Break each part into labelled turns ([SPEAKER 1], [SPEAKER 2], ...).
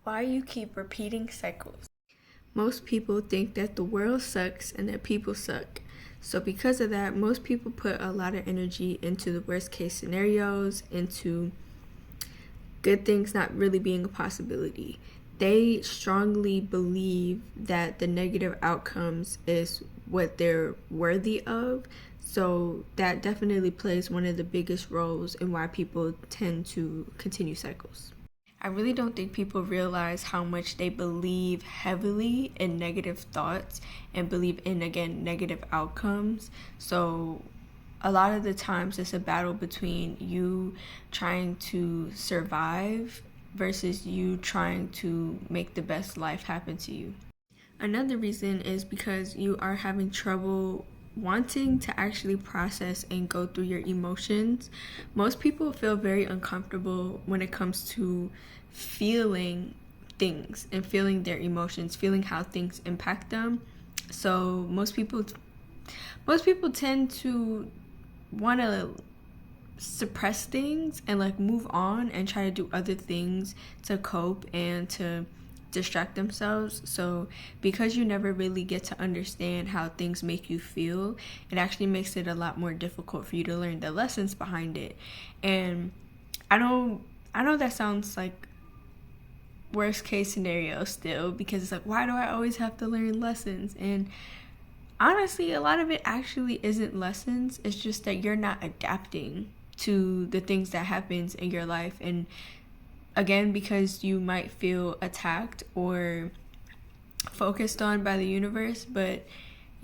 [SPEAKER 1] Why you keep repeating cycles?
[SPEAKER 2] Most people think that the world sucks and that people suck. So because of that, most people put a lot of energy into the worst case scenarios, into good things not really being a possibility. They strongly believe that the negative outcomes is what they're worthy of. So that definitely plays one of the biggest roles in why people tend to continue cycles. I really don't think people realize how much they believe heavily in negative thoughts and believe in, again, negative outcomes. So a lot of the times it's a battle between you trying to survive versus you trying to make the best life happen to you. Another reason is because you are having trouble wanting to actually process and go through your emotions. Most people feel very uncomfortable when it comes to feeling things and feeling their emotions, feeling how things impact them. So most people tend to want to suppress things and like move on and try to do other things to cope and to distract themselves. So because you never really get to understand how things make you feel, it actually makes it a lot more difficult for you to learn the lessons behind it. And I know that sounds like worst case scenario still, because it's like, why do I always have to learn lessons? And honestly, a lot of it actually isn't lessons. It's just that you're not adapting to the things that happens in your life. And again, because you might feel attacked or focused on by the universe, but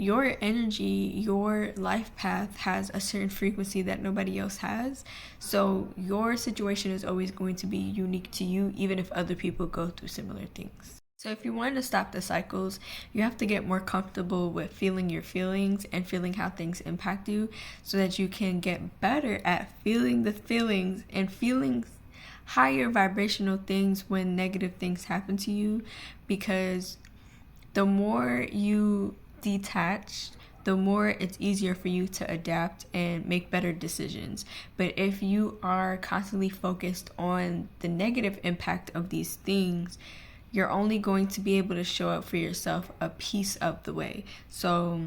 [SPEAKER 2] your energy, your life path has a certain frequency that nobody else has. So your situation is always going to be unique to you, even if other people go through similar things. So if you want to stop the cycles, you have to get more comfortable with feeling your feelings and feeling how things impact you, so that you can get better at feeling the feelings and feeling higher vibrational things when negative things happen to you. Because the more you detach, the more it's easier for you to adapt and make better decisions. But if you are constantly focused on the negative impact of these things, you're only going to be able to show up for yourself a piece of the way. So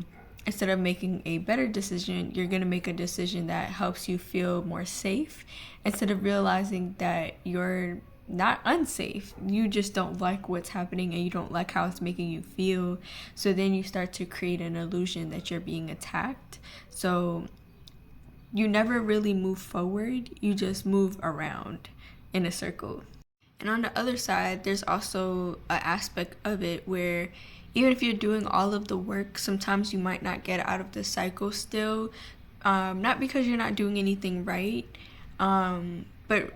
[SPEAKER 2] instead of making a better decision, you're going to make a decision that helps you feel more safe, instead of realizing that you're not unsafe. You just don't like what's happening and you don't like how it's making you feel. So then you start to create an illusion that you're being attacked. So you never really move forward, you just move around in a circle. And on the other side, there's also an aspect of it where even if you're doing all of the work, sometimes you might not get out of the cycle still. Not because you're not doing anything right, but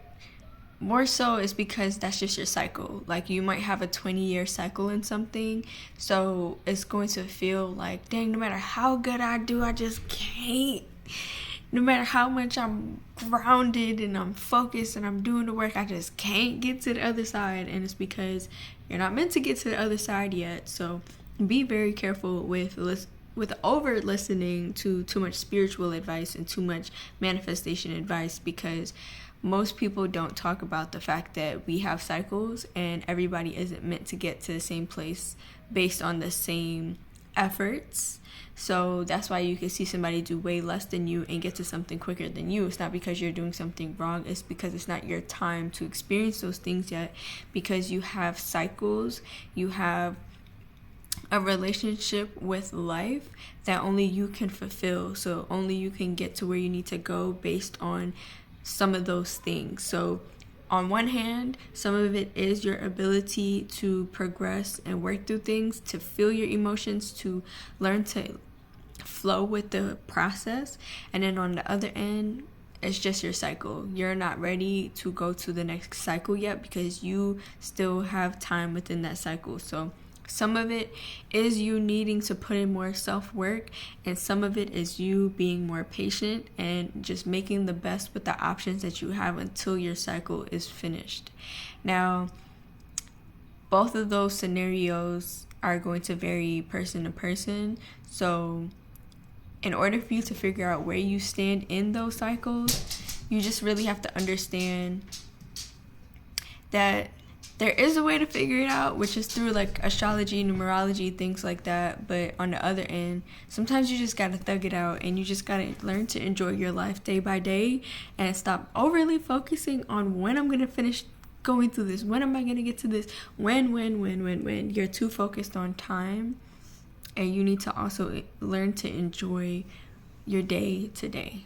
[SPEAKER 2] more so is because that's just your cycle. Like you might have a 20-year cycle in something, so it's going to feel like, dang, no matter how good I do, I just can't. No matter how much I'm grounded and I'm focused and I'm doing the work, I just can't get to the other side. And it's because you're not meant to get to the other side yet. So be very careful with over listening to too much spiritual advice and too much manifestation advice, because most people don't talk about the fact that we have cycles and everybody isn't meant to get to the same place based on the same efforts. So that's why you can see somebody do way less than you and get to something quicker than you. It's not because you're doing something wrong, it's because it's not your time to experience those things yet, because you have cycles, you have a relationship with life that only you can fulfill. So only you can get to where you need to go based on some of those things. So on one hand, some of it is your ability to progress and work through things, to feel your emotions, to learn to flow with the process. And then on the other end, it's just your cycle. You're not ready to go to the next cycle yet because you still have time within that cycle. So some of it is you needing to put in more self-work, and some of it is you being more patient and just making the best with the options that you have until your cycle is finished. Now, both of those scenarios are going to vary person to person. So in order for you to figure out where you stand in those cycles, you just really have to understand that There is a way to figure it out, which is through like astrology, numerology, things like that. But on the other end, sometimes you just gotta thug it out, and you just gotta learn to enjoy your life day by day and stop overly focusing on when I'm gonna finish going through this, when am I gonna get to this, when. You're too focused on time, and you need to also learn to enjoy your day to day.